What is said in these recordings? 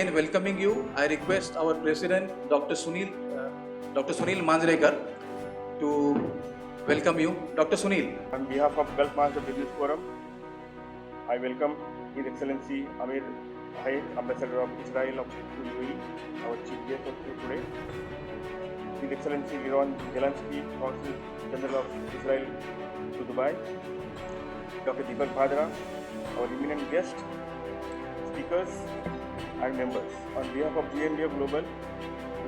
in welcoming you, I request our President, Dr. Sunil Manjrekar, to welcome you. Dr. Sunil. On behalf of Gulf Master Business Forum, I welcome His Excellency Amir Hayek, Ambassador of Israel to UAE, our chief guest of today. His Excellency Liron Zelensky, Consul General of Israel to Dubai. Dr. Deepak Bhadra, our eminent guest, speakers and members. On behalf of GMBF Global,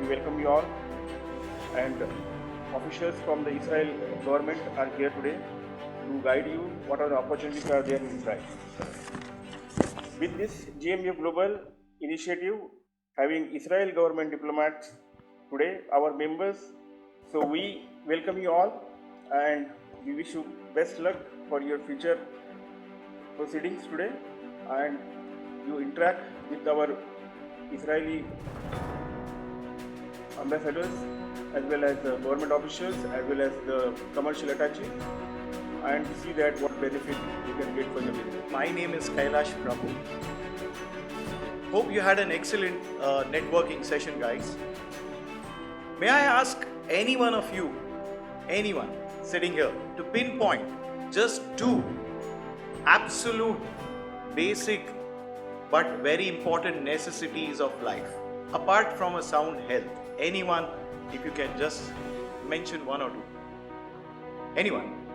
we welcome you all, and officials from the Israel government are here today to guide you what are the opportunities are there in Israel. With this GMBF Global initiative, having Israel government diplomats today, our members, so we welcome you all and we wish you best luck for your future proceedings today, and you interact with our Israeli ambassadors as well as the government officials as well as the commercial attaché, and see that what benefit you can get for your business. My name is Kailash Prabhu. Hope you had an excellent networking session, guys. May I ask any one of you, anyone sitting here, to pinpoint just two absolute basic but very important necessities of life apart from a sound health? Anyone, if you can just mention one or two. Anyone?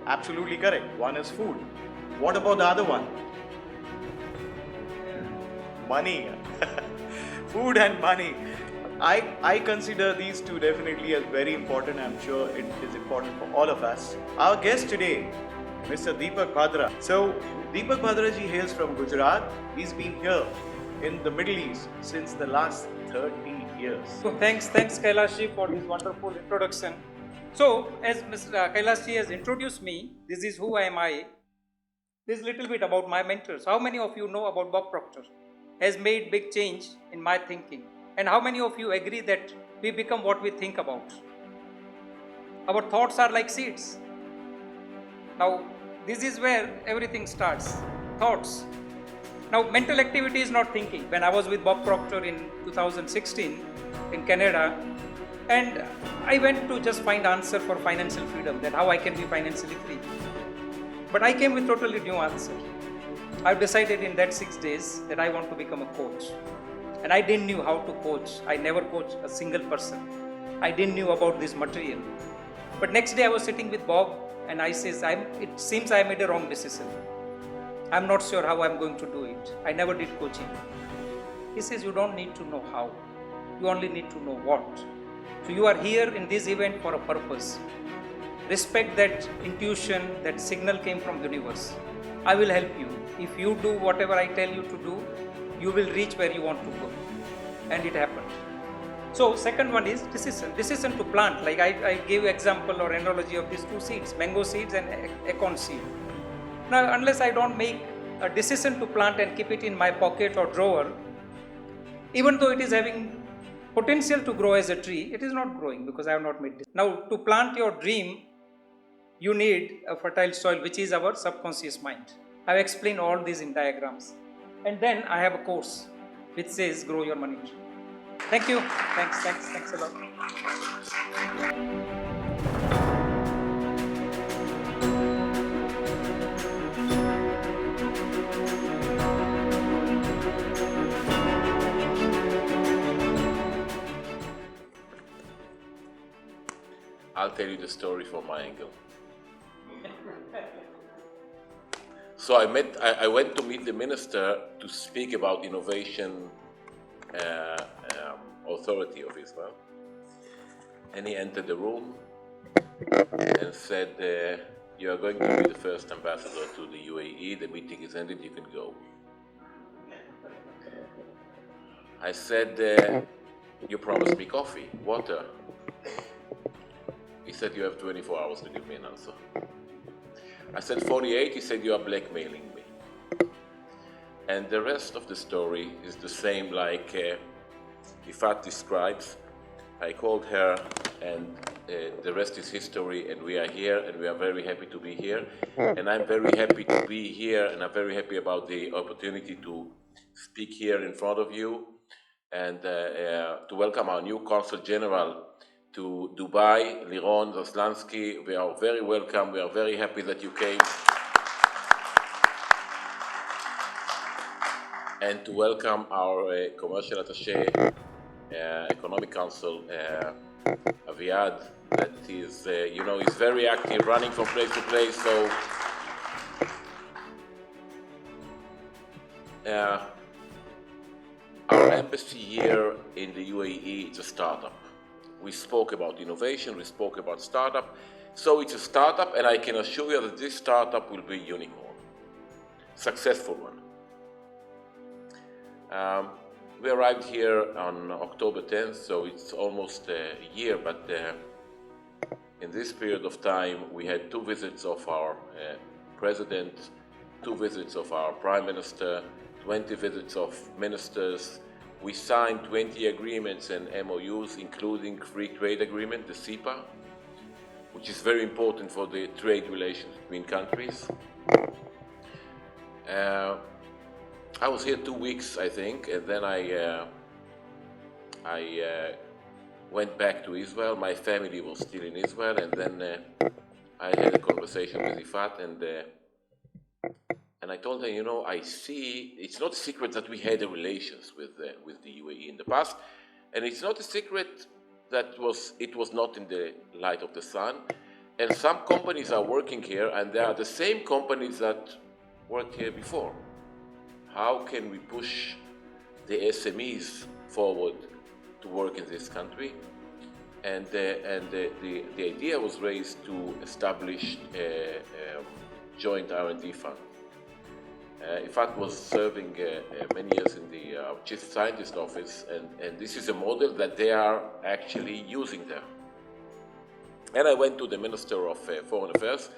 Absolutely correct. One is food. What about the other one? Money. Food and money. I consider these two definitely as very important. I'm sure it is important for all of us. Our guest today, Mr. Deepak Bhadra. So, Deepak Bhadra ji hails from Gujarat. He's been here in the Middle East since the last 30 years. So thanks Kailash ji for this wonderful introduction. So, as Mr. Kailash ji has introduced me, this is who am I. This little bit about my mentors. How many of you know about Bob Proctor? Has made big change in my thinking. And how many of you agree that we become what we think about? Our thoughts are like seeds. Now, this is where everything starts. Thoughts. Now, mental activity is not thinking. When I was with Bob Proctor in 2016 in Canada, and I went to just find answer for financial freedom, that how I can be financially free. But I came with totally new answer. I've decided in that 6 days that I want to become a coach. And I didn't know how to coach. I never coached a single person. I didn't know about this material. But next day I was sitting with Bob and I says, it seems I made a wrong decision. I'm not sure how I'm going to do it. I never did coaching. He says, you don't need to know how. You only need to know what. So you are here in this event for a purpose. Respect that intuition, that signal came from the universe. I will help you. If you do whatever I tell you to do, you will reach where you want to go. And it happened. So second one is decision. Decision to plant. Like I gave example or analogy of these two seeds, mango seeds and acorn seed. Now, unless I don't make a decision to plant and keep it in my pocket or drawer, even though it is having potential to grow as a tree, it is not growing because I have not made this. Now, to plant your dream, you need a fertile soil, which is our subconscious mind. I have explained all these in diagrams. And then I have a course which says grow your money tree. Thank you. Thanks a lot. I'll tell you the story from my angle. So I went to meet the minister to speak about innovation authority of Israel, and he entered the room and said, you are going to be the first ambassador to the UAE, the meeting is ended, you can go. I said, you promised me coffee, water. He said, you have 24 hours to give me an answer. I said 48, he said, you are blackmailing me. And the rest of the story is the same like Ifat describes. I called her and the rest is history, and we are here and we are very happy to be here. And I'm very happy to be here, and I'm very happy about the opportunity to speak here in front of you and to welcome our new Consul General to Dubai, Liron Zaslansky. We are very welcome. We are very happy that you came. And to welcome our commercial attaché, economic council, Aviad, that is, is very active, running from place to place. So, our embassy here in the UAE is a startup. We spoke about innovation, we spoke about startup. So it's a startup, and I can assure you that this startup will be a unicorn, successful one. We arrived here on October 10th, so it's almost a year, but in this period of time, we had 2 visits of our president, 2 visits of our prime minister, 20 visits of ministers. We signed 20 agreements and MOUs, including free trade agreement, the CEPA, which is very important for the trade relations between countries. I was here 2 weeks, I think, and then I went back to Israel. My family was still in Israel, and then I had a conversation with Ifat, and I told her, I see, it's not a secret that we had relations with the UAE in the past, and it's not a secret that it was not in the light of the sun, and some companies are working here, and they are the same companies that worked here before. How can we push the SMEs forward to work in this country? And the idea was raised to establish a joint R&D fund. Ifat was serving many years in the chief scientist office, and this is a model that they are actually using there. And I went to the Minister of Foreign Affairs.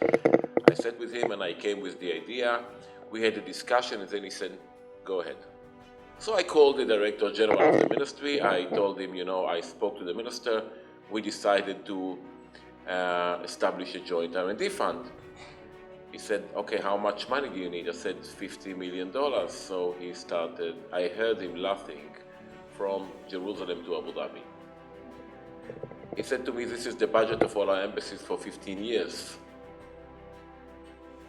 I sat with him and I came with the idea. We had a discussion, and then he said, go ahead. So I called the Director General of the Ministry. I told him, I spoke to the Minister. We decided to establish a joint R&D fund. He said, okay, how much money do you need? I said, $50 million. So he started, I heard him laughing from Jerusalem to Abu Dhabi. He said to me, this is the budget of all our embassies for 15 years.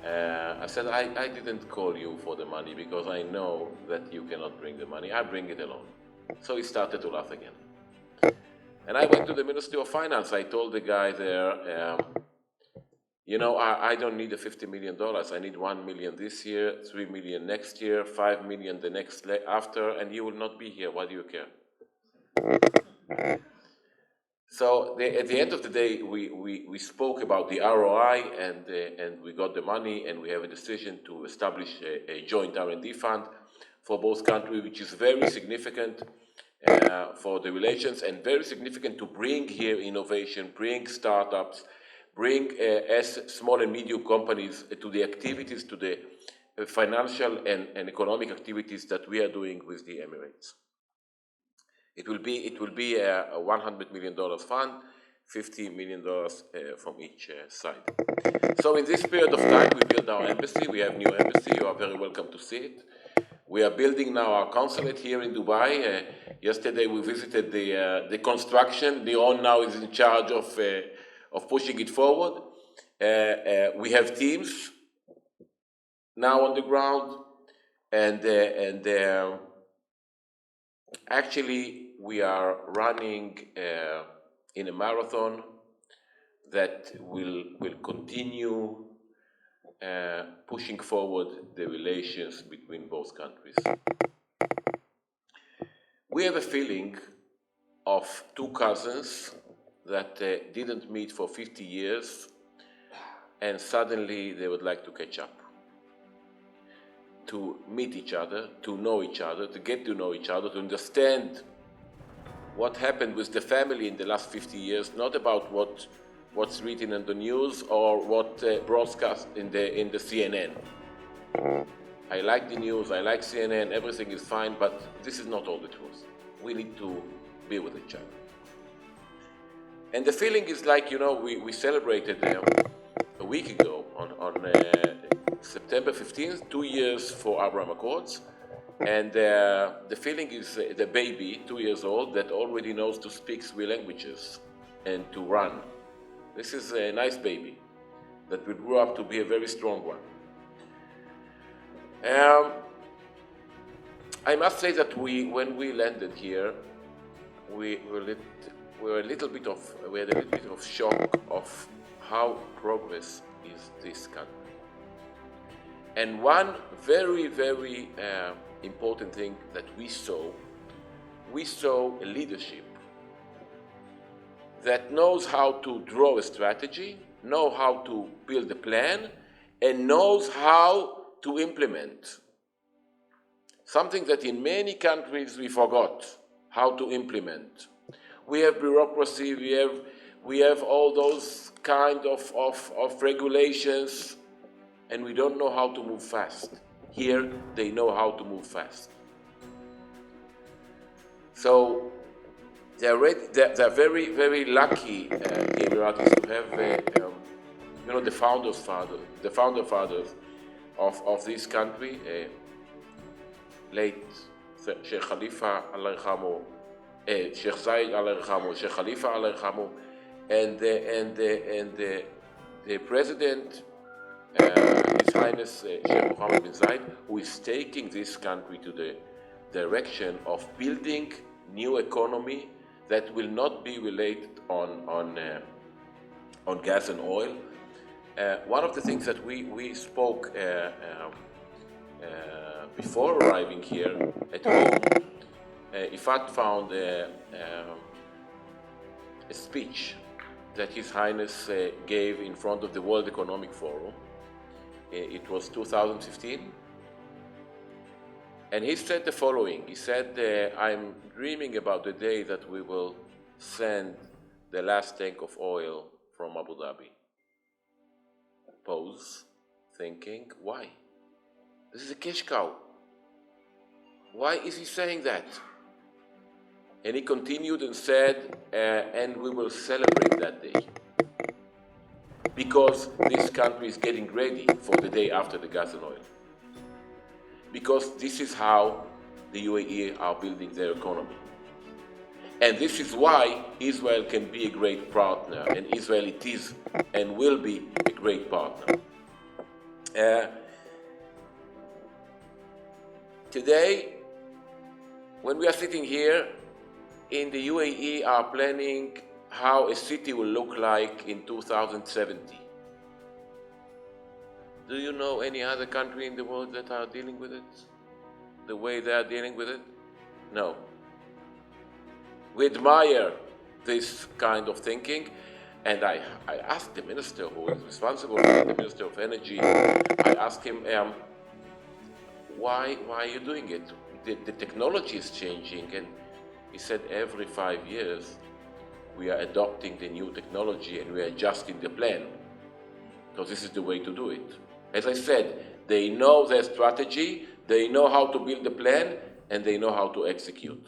I said, I didn't call you for the money because I know that you cannot bring the money. I bring it alone. So he started to laugh again. And I went to the Ministry of Finance. I told the guy there, I don't need the $50 million. I need $1 million this year, $3 million next year, $5 million the next after, and you will not be here. Why do you care? So at the end of the day, we spoke about the ROI, and we got the money, and we have a decision to establish a joint R&D fund for both countries, which is very significant for the relations and very significant to bring here innovation, bring startups, bring small and medium companies to the activities, to the financial and economic activities that we are doing with the Emirates. It will be a $100 million fund, $50 million from each side. So in this period of time, we built our embassy. We have new embassy. You are very welcome to see it. We are building now our consulate here in Dubai. Yesterday we visited the construction. Liron now is in charge of pushing it forward. We have teams now on the ground, and actually we are running in a marathon that will continue pushing forward the relations between both countries. We have a feeling of 2 cousins that didn't meet for 50 years, and suddenly they would like to catch up, to meet each other, to know each other, to get to know each other, to understand what happened with the family in the last 50 years, not about what's written in the news or what broadcast in the CNN. I like the news, I like CNN, everything is fine, but this is not all the truth. We need to be with each other. And the feeling is like, we celebrated a week ago on September 15th, 2 years for Abraham Accords, And the feeling is the baby, 2 years old, that already knows to speak 3 languages and to run. This is a nice baby that will grow up to be a very strong one. I must say that when we landed here, we had a little bit of shock of how progress is this country. And one very, very important thing that we saw a leadership that knows how to draw a strategy, know how to build a plan, and knows how to implement. Something that in many countries we forgot how to implement. We have bureaucracy, we have all those kind of regulations, and we don't know how to move fast. Here, they know how to move fast. So they're very, very lucky, the Emiratis, to have the founder fathers of this country, late Sheikh Khalifa Allah Yarhamu, Sheikh Zayed Allah Yarhamu, Sheikh Khalifa Allah Yarhamu, and the president, His Highness Sheikh Mohammed bin Zayed, who is taking this country to the direction of building new economy that will not be related on gas and oil. One of the things that we spoke before arriving here at home, Ifat found a speech that His Highness gave in front of the World Economic Forum. It was 2015. And he said the following. He said, I'm dreaming about the day that we will send the last tank of oil from Abu Dhabi. Pause, thinking, why? This is a cash cow. Why is he saying that? And he continued and said, and we will celebrate that day. Because this country is getting ready for the day after the gas and oil. Because this is how the UAE are building their economy. And this is why Israel can be a great partner, and Israel it is and will be a great partner. Today, when we are sitting here, in the UAE are planning how a city will look like in 2070. Do you know any other country in the world that are dealing with it the way they are dealing with it? No. We admire this kind of thinking, and I asked the minister who is responsible, the Minister of Energy, I asked him, why are you doing it? The technology is changing, and he said every 5 years we are adopting the new technology and we are adjusting the plan, because this is the way to do it. As I said, they know their strategy, they know how to build a plan, and they know how to execute.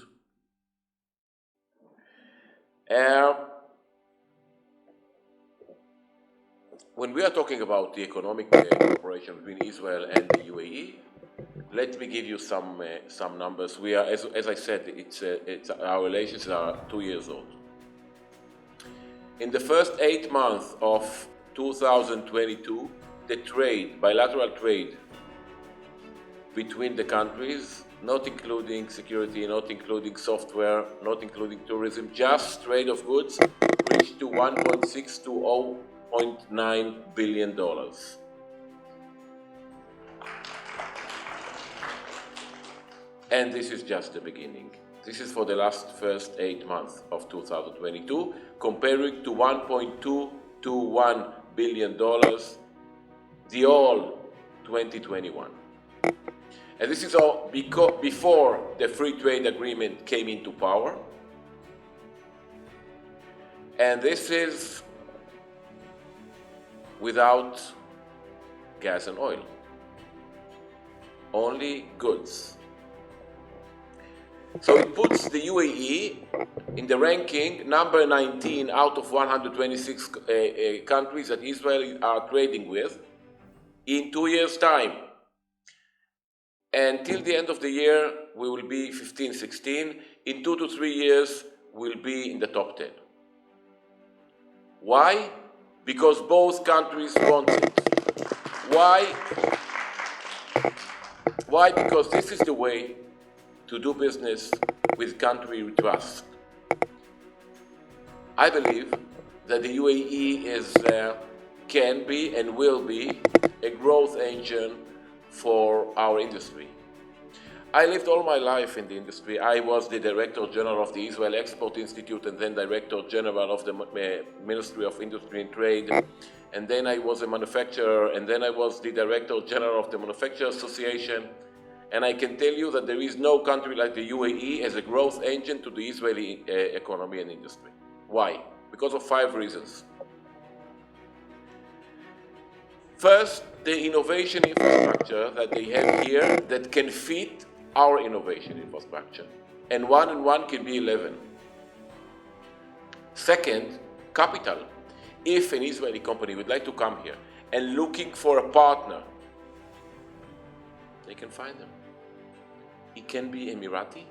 When we are talking about the economic cooperation between Israel and the UAE, let me give you some numbers. We are, as I said, our relations are 2 years old. In the first 8 months of 2022, the bilateral trade between the countries, not including security, not including software, not including tourism, just trade of goods, reached to $1.6 to $0.9 billion. And this is just the beginning. This is for the first 8 months of 2022, comparing to $1.221 billion the all 2021. And this is all before the free trade agreement came into power. And this is without gas and oil. Only goods. So it puts the UAE in the ranking number 19 out of 126 countries that Israel are trading with in 2 years' time. And till the end of the year, we will be 15, 16. In 2 to 3 years, we'll be in the top 10. Why? Because both countries want it. Why? Why? Because this is the way to do business with country we trust. I believe that the UAE can be and will be a growth engine for our industry. I lived all my life in the industry. I was the Director General of the Israel Export Institute and then Director General of the Ministry of Industry and Trade. And then I was a manufacturer, and then I was the Director General of the Manufacturers Association. And I can tell you that there is no country like the UAE as a growth engine to the Israeli economy and industry. Why? Because of 5 reasons. First, the innovation infrastructure that they have here that can fit our innovation infrastructure. And 1 and 1 can be 11. Second, capital. If an Israeli company would like to come here and looking for a partner, they can find them. It can be Emirati,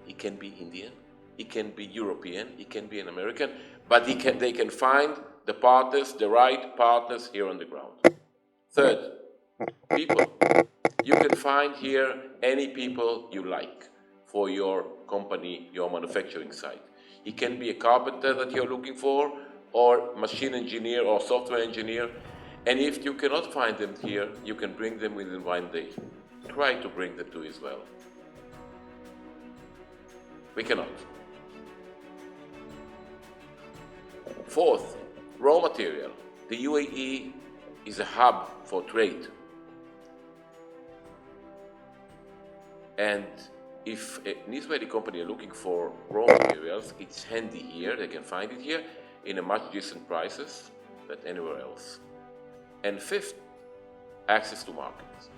it can be Indian, it can be European, it can be an American, but they can find the partners, the right partners here on the ground. Third, people. You can find here any people you like for your company, your manufacturing site. It can be a carpenter that you're looking for, or machine engineer or software engineer. And if you cannot find them here, you can bring them within 1 day. Try to bring them to Israel. We cannot. Fourth, raw material. The UAE is a hub for trade. And if an Israeli company are looking for raw materials, it's handy here, they can find it here in a much decent prices than anywhere else. And fifth, access to markets.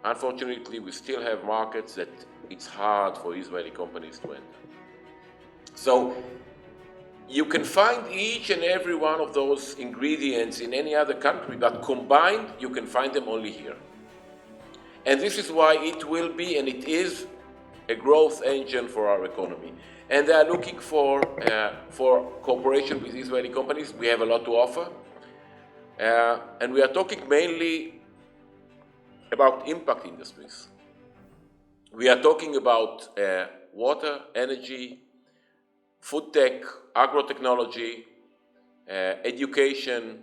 Unfortunately, we still have markets that it's hard for Israeli companies to enter. So you can find each and every one of those ingredients in any other country, but combined, you can find them only here. And this is why it will be, and it is, a growth engine for our economy. And they are looking for cooperation with Israeli companies. We have a lot to offer. And we are talking mainly about impact industries. We are talking about water, energy, food tech, agrotechnology, education,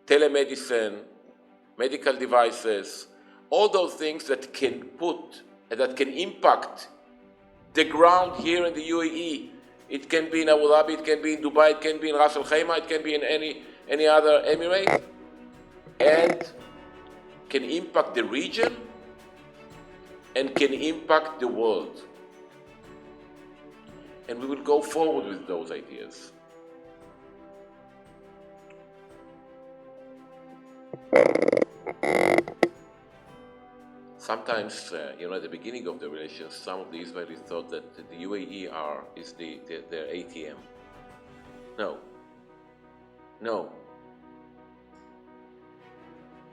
telemedicine, medical devices, all those things that can impact the ground here in the UAE. It can be in Abu Dhabi, it can be in Dubai, it can be in Ras Al Khaimah, it can be in any other emirate, and can impact the region and can impact the world. And we will go forward with those ideas. Sometimes, at the beginning of the relations, some of the Israelis thought that the UAE is their ATM. No.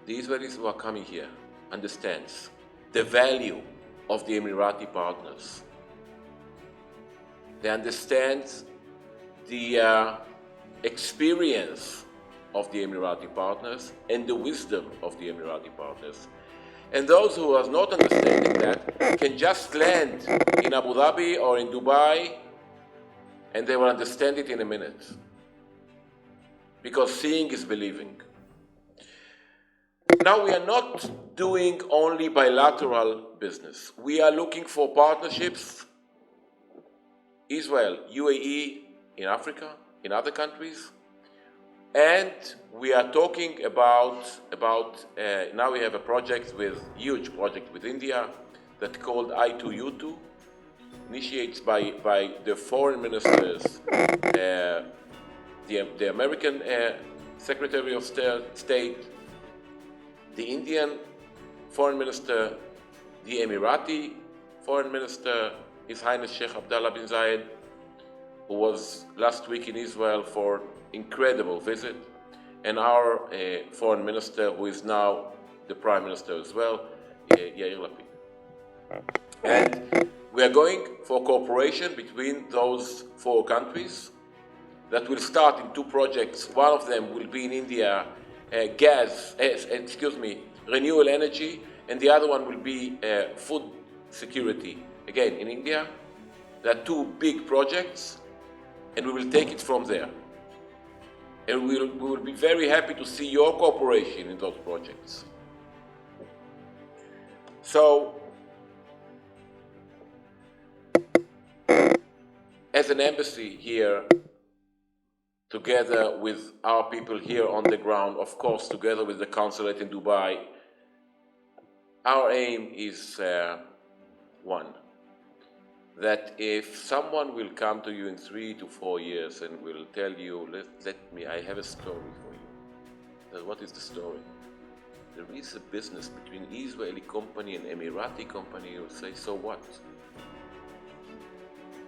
The Israelis who are coming here understands the value of the Emirati partners. They understand the experience of the Emirati partners and the wisdom of the Emirati partners. And those who are not understanding that can just land in Abu Dhabi or in Dubai and they will understand it in a minute. Because seeing is believing. Now we are not doing only bilateral business. We are looking for partnerships, Israel, UAE, in Africa, in other countries. And we are talking about now we have a huge project with India that's called I2U2, initiated by the foreign ministers, the American Secretary of State, the Indian Foreign Minister, the Emirati Foreign Minister, His Highness Sheikh Abdullah bin Zayed, who was last week in Israel for incredible visit, and our Foreign Minister, who is now the Prime Minister as well, Yair Lapid. And we are going for cooperation between those 4 countries that will start in 2 projects. One of them will be in India, renewable energy, and the other one will be food security. Again, in India, there are 2 big projects, and we will take it from there. And we will be very happy to see your cooperation in those projects. So, as an embassy here, together with our people here on the ground, of course, together with the consulate in Dubai, our aim is one, that if someone will come to you in 3 to 4 years and will tell you, I have a story for you. Then what is the story? There is a business between Israeli company and Emirati company. You say, so what?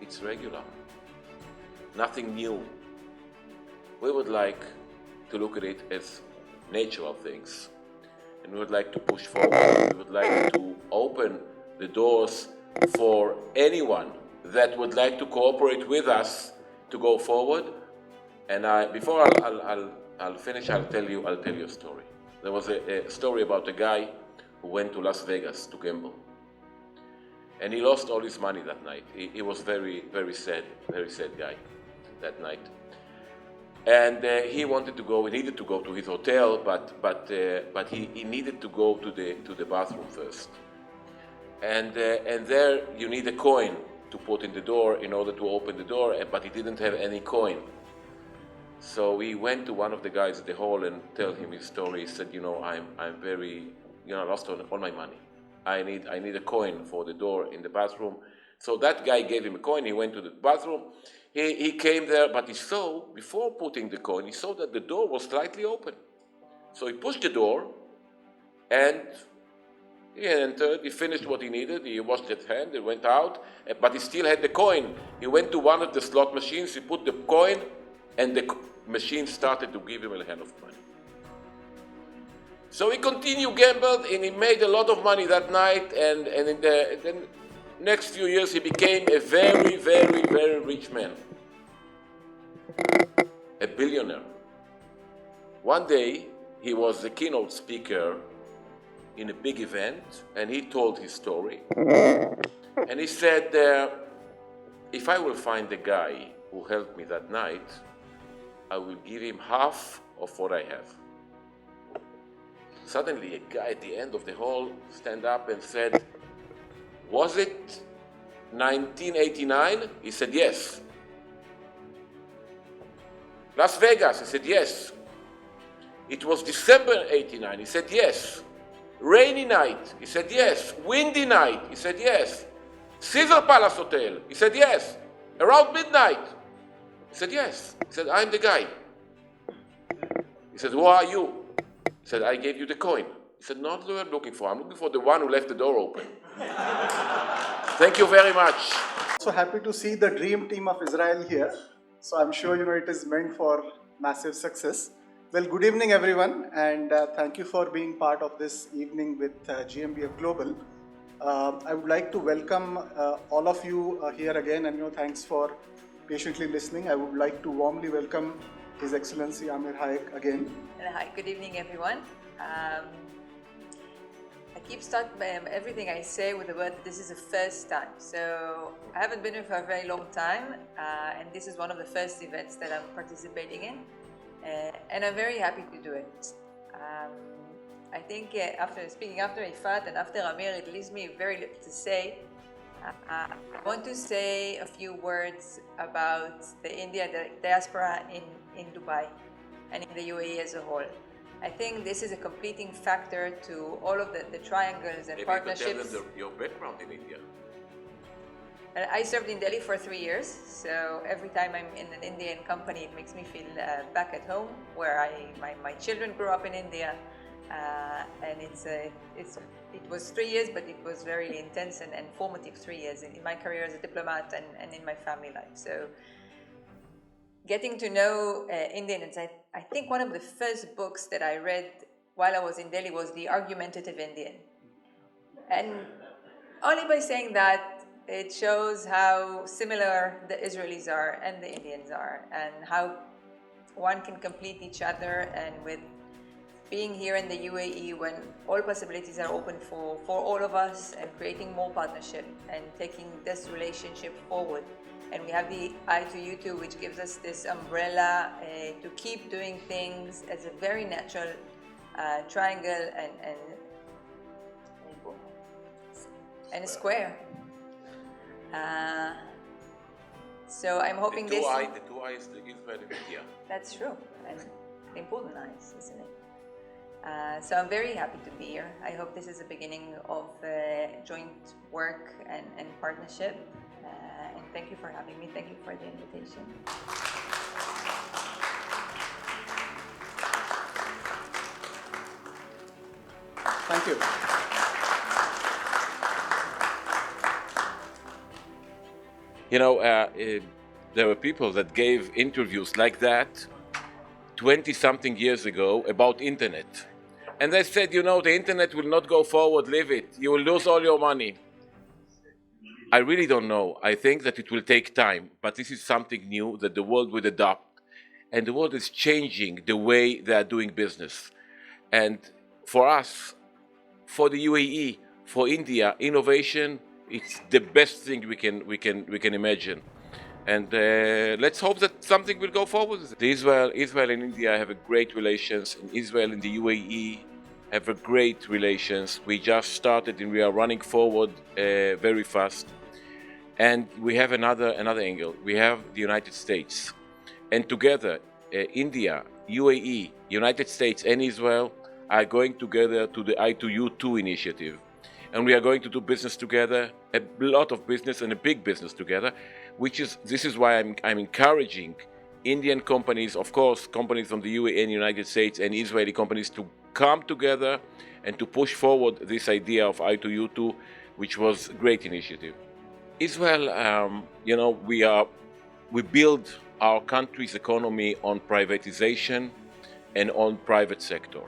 It's regular. Nothing new. We would like to look at it as natural things. And we would like to push forward. We would like to open the doors for anyone that would like to cooperate with us to go forward. And before I'll finish, I'll tell you a story. There was a story about a guy who went to Las Vegas to gamble. And he lost all his money that night. He was very, very sad guy that night. And he wanted to go, he needed to go to his hotel, but he needed to go to the bathroom first. And there you need a coin to put in the door in order to open the door, but he didn't have any coin. So he went to one of the guys at the hall and told him his story. He said, I'm very, I lost all my money. I need a coin for the door in the bathroom. So that guy gave him a coin. He went to the bathroom. He came there, but he saw, before putting the coin, he saw that the door was slightly open. So he pushed the door, and he entered. He finished what he needed. He washed his hand. He went out, but he still had the coin. He went to one of the slot machines. He put the coin, and the machine started to give him a hand of money. So he continued gambled, and he made a lot of money that night. And in the next few years, he became a very, very, very rich man, a billionaire. One day, he was the keynote speaker in a big event, and he told his story. And he said, if I will find the guy who helped me that night, I will give him half of what I have. Suddenly, a guy at the end of the hall stand up and said, was it 1989? He said, yes. Las Vegas? He said, yes. It was December 89? He said, yes. Rainy night? He said, yes. Windy night? He said, yes. Caesar Palace Hotel? He said, yes. Around midnight? He said, yes. He said, I'm the guy. He said, who are you? He said, I gave you the coin. He said, not what I'm looking for. I'm looking for the one who left the door open. Thank you very much. So happy to see the dream team of Israel here. So I'm sure it is meant for massive success. Well, good evening everyone, and thank you for being part of this evening with GMBF Global. I would like to welcome all of you here again, and thanks for patiently listening. I would like to warmly welcome His Excellency Amir Hayek again. Hi, good evening everyone. I keep starting everything I say with the word that this is the first time. So I haven't been here for a very long time, and this is one of the first events that I'm participating in, and I'm very happy to do it. I think after speaking after Ifat and after Amir, it leaves me very little to say. I want to say a few words about the India diaspora in Dubai and in the UAE as a whole. I think this is a completing factor to all of the triangles and Maybe partnerships. you could tell them your background in India. I served in Delhi for 3 years, so every time I'm in an Indian company, it makes me feel back at home, where my children grew up in India, and it was 3 years, but it was very intense and formative 3 years in my career as a diplomat and in my family life. So getting to know Indians, I think one of the first books that I read while I was in Delhi was the argumentative Indian. And only by saying that, it shows how similar the Israelis are and the Indians are, and how one can complete each other. And with being here in the UAE, when all possibilities are open for all of us, and creating more partnership and taking this relationship forward. And we have the I2U2, which gives us this umbrella to keep doing things as a very natural triangle and a square. So I'm hoping the this. two eyes, the Israel and India. That's true, and important eyes, isn't it? So I'm very happy to be here. I hope this is the beginning of joint work and partnership. And thank you for having me. Thank you for the invitation. Thank you. You know, there were people that gave interviews like that 20-something years ago about internet. And they said, you know, the internet will not go forward, leave it. You will lose all your money. I really don't know. I think that it will take time, but this is something new that the world will adopt. And the world is changing the way they are doing business. And for us, for the UAE, for India, innovation, it's the best thing we can imagine. And let's hope that something will go forward. Israel and India have a great relations, and Israel and the UAE have a great relations. We just started and we are running forward very fast. And we have another angle. We have the United States. And together, India, UAE, United States and Israel are going together to the I2U2 initiative. And we are going to do business together, a lot of business and a big business together, this is why I'm encouraging Indian companies, of course, companies from the UAE and United States and Israeli companies to come together and to push forward this idea of I2U2, which was a great initiative. Israel, you know, we build our country's economy on privatization and on private sector.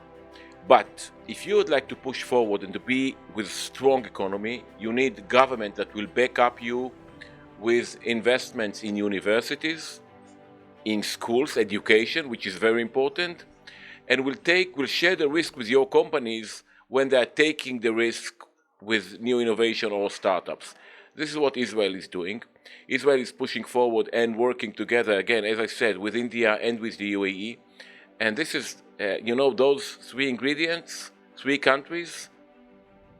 But if you would like to push forward and to be with strong economy, you need government that will back up you with investments in universities, in schools, education, which is very important, and will share the risk with your companies when they are taking the risk with new innovation or startups. This is what Israel is doing. Israel is pushing forward and working together, again, as I said, with India and with the UAE. And this is, you know, those three ingredients, three countries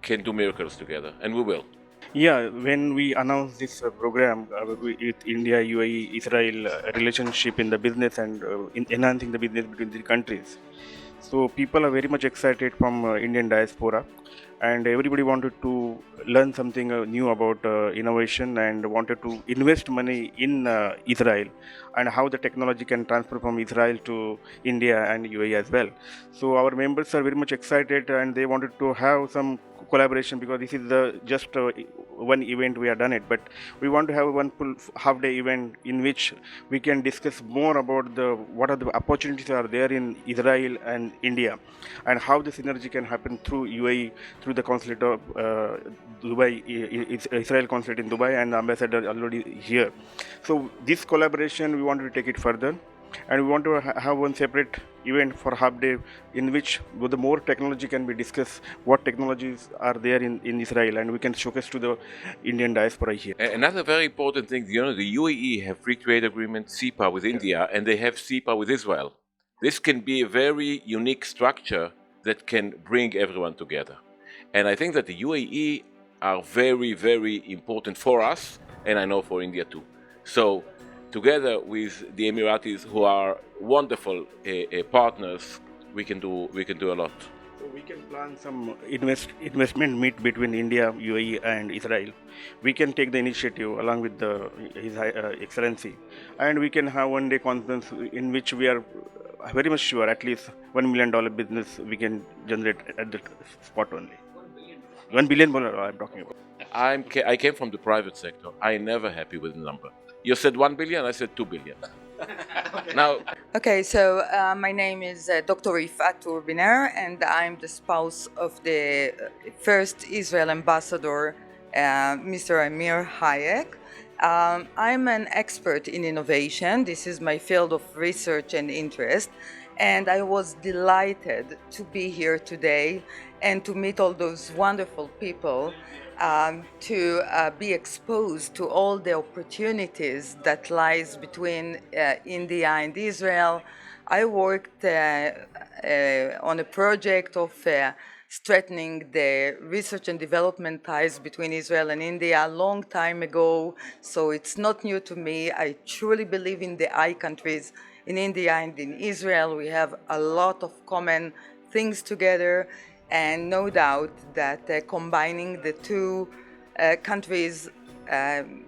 can do miracles together, and we will. Yeah, when we announced this program with India, UAE, Israel relationship in the business and enhancing the business between the countries. So people are very much excited from Indian diaspora, and everybody wanted to learn something new about innovation and wanted to invest money in Israel and how the technology can transfer from Israel to India and UAE as well. So our members are very much excited and they wanted to have some collaboration because this is just one event we have done it, but we want to have one full half-day event in which we can discuss more about what are the opportunities are there in Israel and India and how the synergy can happen through UAE, through the consulate of Dubai, Israel consulate in Dubai and the ambassador already here. So this collaboration we want to take it further. And we want to have one separate event for half day in which the more technology can be discussed, what technologies are there in Israel, and we can showcase to the Indian diaspora here. Another very important thing, you know, the UAE have free trade agreement CEPA with India, and they have CEPA with Israel. This can be a very unique structure that can bring everyone together. And I think that the UAE are very, very important for us, and I know for India too. So together with the Emiratis, who are wonderful partners, we can do a lot. So we can plan some investment meet between India, UAE, and Israel. We can take the initiative along with His Excellency, and we can have one day conference in which we are very much sure at least $1 million business we can generate at the spot only. $1 billion I'm talking about. I came from the private sector. I'm never happy with the number. You said 1 billion, I said 2 billion. Now, Okay, so my name is Dr. Rifat Urbiner, and I'm the spouse of the first Israel ambassador, Mr. Amir Hayek. I'm an expert in innovation. This is my field of research and interest, and I was delighted to be here today and to meet all those wonderful people, to be exposed to all the opportunities that lies between India and Israel. I worked on a project of strengthening the research and development ties between Israel and India a long time ago, so it's not new to me. I truly believe in the I countries, in India and in Israel. We have a lot of common things together, and no doubt that combining the two countries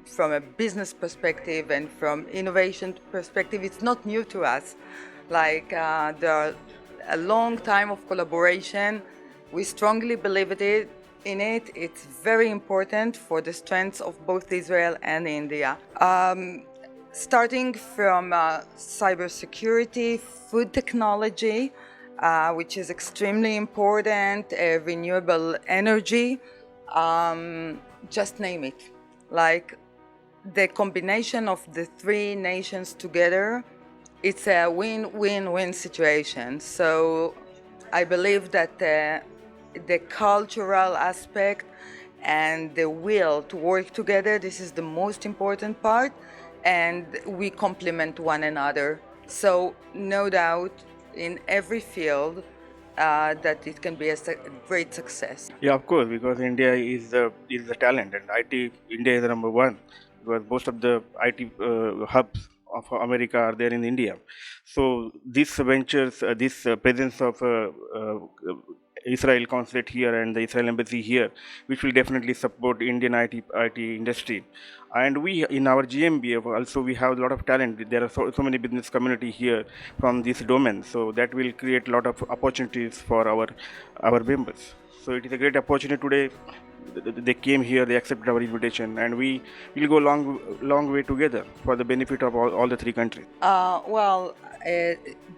from a business perspective and from innovation perspective, it's not new to us. Like there are a long time of collaboration. We strongly believe in it. It's very important for the strengths of both Israel and India. Starting from cybersecurity, food technology, which is extremely important, renewable energy, just name it. Like the combination of the three nations together, it's a win-win-win situation. So I believe that the cultural aspect and the will to work together, this is the most important part, and we complement one another. So no doubt in every field that it can be a great success. Yeah, of course, because India is the talent, and IT India is the number one, because most of the IT hubs of America are there in India. So these ventures, this presence of Israel consulate here and the Israel embassy here, which will definitely support Indian IT industry. And we in our GMBF also we have a lot of talent. There are so many business community here from this domain, so that will create a lot of opportunities for our members. So it is a great opportunity today. They came here, they accepted our invitation, and we will go long way together for the benefit of all the three countries.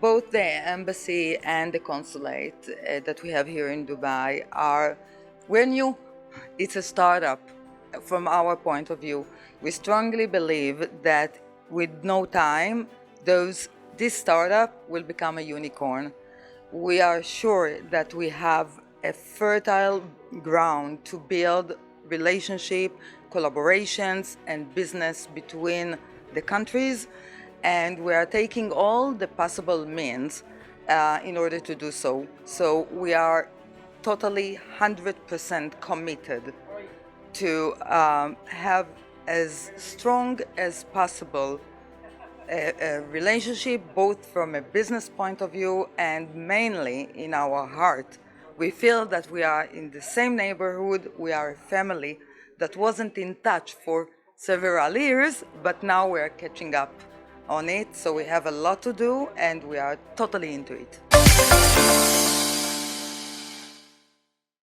Both the embassy and the consulate that we have here in Dubai we're new. It's a startup from our point of view. We strongly believe that with no time, this startup will become a unicorn. We are sure that we have a fertile ground to build relationship, collaborations, and business between the countries, and we are taking all the possible means in order to do so. So we are totally 100% committed to have as strong as possible a relationship, both from a business point of view and mainly in our heart. We feel that we are in the same neighborhood, we are a family that wasn't in touch for several years, but now we are catching up on it, so we have a lot to do and we are totally into it.